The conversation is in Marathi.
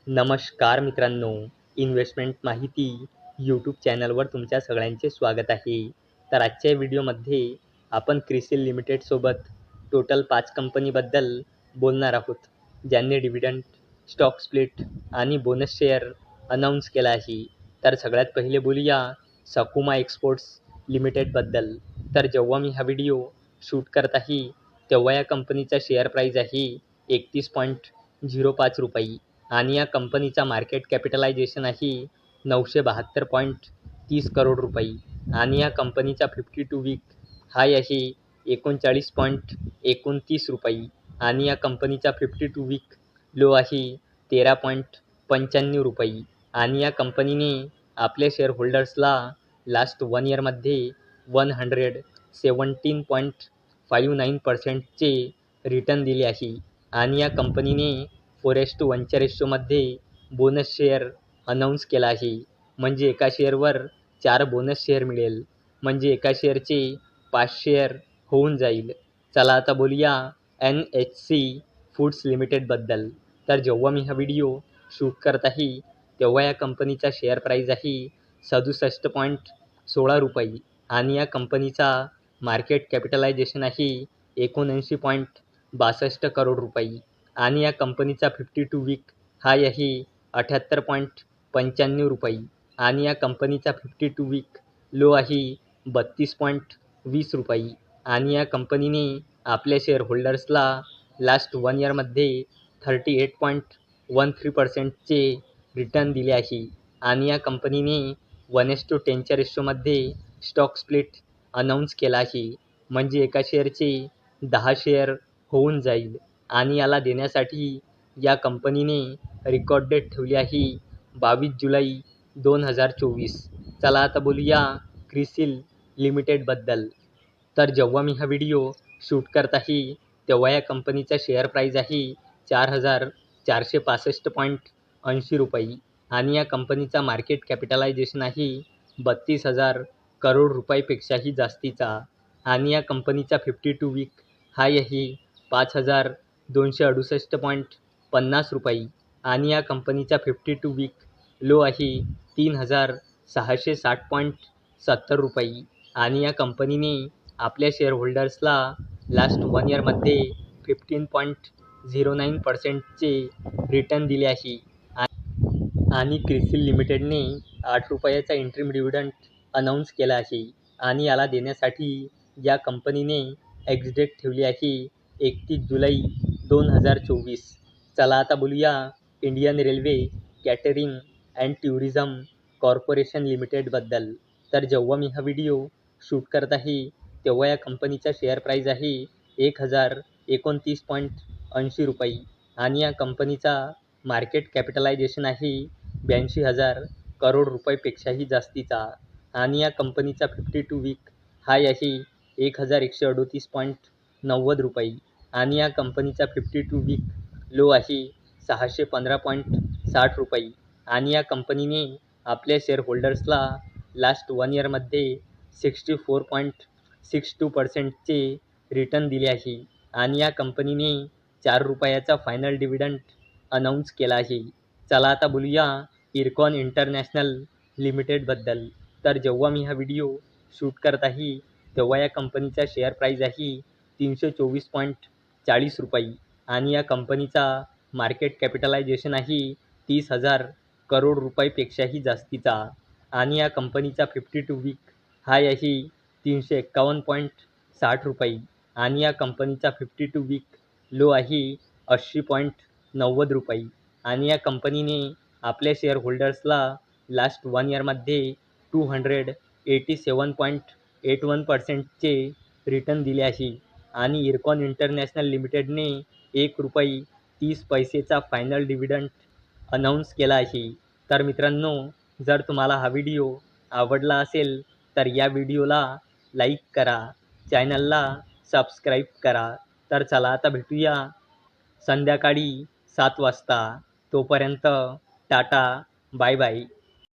नमस्कार मित्रांनो, इन्व्हेस्टमेंट माहिती यूट्यूब चॅनलवर तुमच्या सगळ्यांचे स्वागत आहे. तर आजच्या व्हिडिओमध्ये आपण क्रिसिल लिमिटेडसोबत टोटल 5 कंपनीबद्दल बोलणार आहोत, ज्यांनी डिव्हिडंड, स्टॉक स्प्लिट आणि बोनस शेअर अनाऊन्स केला आहे. तर सगळ्यात पहिले बोलूया सकुमा एक्सपोर्ट्स लिमिटेडबद्दल. तर जेव्हा मी हा व्हिडिओ शूट करत आहे, तेव्हा या कंपनीचा शेअर प्राईज आहे 31.05 रुपये आणि या कंपनीचा मार्केट कॅपिटलायझेशन आहे 972.30 करोड रुपये आणि या कंपनीचा 52 वीक हाय आहे 39.29 रुपये आणि या कंपनीचा 52 वीक लो आहे 13.95 रुपये आणि या कंपनीने आपल्या शेअरहोल्डर्सला लास्ट 1 इयरमध्ये 117.59%चे रिटर्न दिले आहे आणि या कंपनीने 4:1च्या रेशोमध्ये बोनस शेअर अनाऊन्स केला आहे. म्हणजे एका शेअरवर 4 बोनस शेअर मिळेल, म्हणजे एका शेअरचे 5 शेअर होऊन जाईल. चला आता बोलूया NHC फूड्स लिमिटेडबद्दल. तर जेव्हा मी हा व्हिडिओ शूट करत आहे, तेव्हा या कंपनीचा शेअर प्राईज आहे 67.16 रुपये आणि या कंपनीचा मार्केट कॅपिटलायझेशन आहे 79.62 करोड रुपये आणि या कंपनीचा 52 वीक हाय आहे 78.95 रुपये आणि या कंपनीचा 52 वीक लो आहे 32.20 रुपये आणि या कंपनीने आपल्या शेअरहोल्डर्सला लास्ट 1 इयरमध्ये 38.13%चे रिटर्न दिले आहे आणि या कंपनीने 1:10च्या रेशोमध्ये स्टॉक स्प्लिट अनाऊन्स केला आहे. म्हणजे एका शेअरचे 10 शेअर होऊन जाईल आणि याला देण्यासाठी या कंपनीने रेकॉर्ड डेट ठेवली आहे 22 जुलै 2024. चला आता बोलूया क्रिसिल लिमिटेडबद्दल. तर जेव्हा मी हा व्हिडिओ शूट करत आहे, तेव्हा या कंपनीचा शेअर प्राईज आहे 4,465.80 रुपये आणि या कंपनीचा मार्केट कॅपिटलायझेशन आहे 32,000 करोड रुपयापेक्षाही जास्तीचा आणि या कंपनीचा 52 वीक हाय आहे 5,268.50 रुपये आणि या कंपनीचा 52 वीक लो आहे 3,660.70 रुपये आणि या कंपनीने आपल्या शेअरहोल्डर्सला लास्ट 1 इयरमध्ये 15.09%चे रिटर्न दिले आहे आणि क्रिसिल लिमिटेडने 8 रुपयाचा इंटरिम डिव्हिडंड अनाऊन्स केला आहे आणि याला देण्यासाठी या कंपनीने एक्स-डेट ठेवली आहे 31 जुलै 2024. चला आता बोलूया Indian railway catering and tourism corporation लिमिटेडबद्दल. तर जेव्हा मी हा व्हिडिओ शूट करत आहे, तेव्हा या कंपनीचा शेअर प्राईज आहे 1,029.80 रुपये आणि या कंपनीचा मार्केट कॅपिटलायझेशन आहे 82,000 करोड रुपयापेक्षाही जास्तीचा आणि या कंपनीचा 52 वीक हाय आहे 1,138.90 रुपये आणि या कंपनीचा 52 वीक लो आहे 615.60 रुपये आणि या कंपनीने आपल्या शेअरहोल्डर्सला लास्ट 1 इयरमध्ये 64.62%चे रिटर्न दिले आहे आणि या कंपनीने 4 रुपयाचा फायनल डिव्हिडंड अनाऊन्स केला आहे. चला आता बोलूया इरकॉन इंटरनॅशनल लिमिटेडबद्दल. तर जेव्हा मी हा व्हिडिओ शूट करत आहे, तेव्हा या कंपनीचा शेअर प्राईज आहे 324.40 रुपये आणि या कंपनीचा मार्केट कॅपिटलायझेशन आहे 30,000 करोड रुपयापेक्षाही जास्तीचा आणि या कंपनीचा 52 वीक हाय आहे 351.60 रुपये आणि या कंपनीचा 52 वीक लो आहे 80.90 रुपये आणि या कंपनीने आपल्या शेअरहोल्डर्सला लास्ट 1 इयरमध्ये 287.81%चे रिटर्न दिले आहे आणि इरकॉन इंटरनॅशनल लिमिटेडने 1 रुपये 30 पैसेचा फायनल डिव्हिडंड अनाऊन्स केला आहे. तर मित्रांनो, जर तुम्हाला हा व्हिडिओ आवडला असेल तर या व्हिडिओला लाईक करा, चॅनलला सबस्क्राईब करा. तर चला आता भेटूया संध्याकाळी 7 वाजता. तोपर्यंत टाटा, बाय बाय.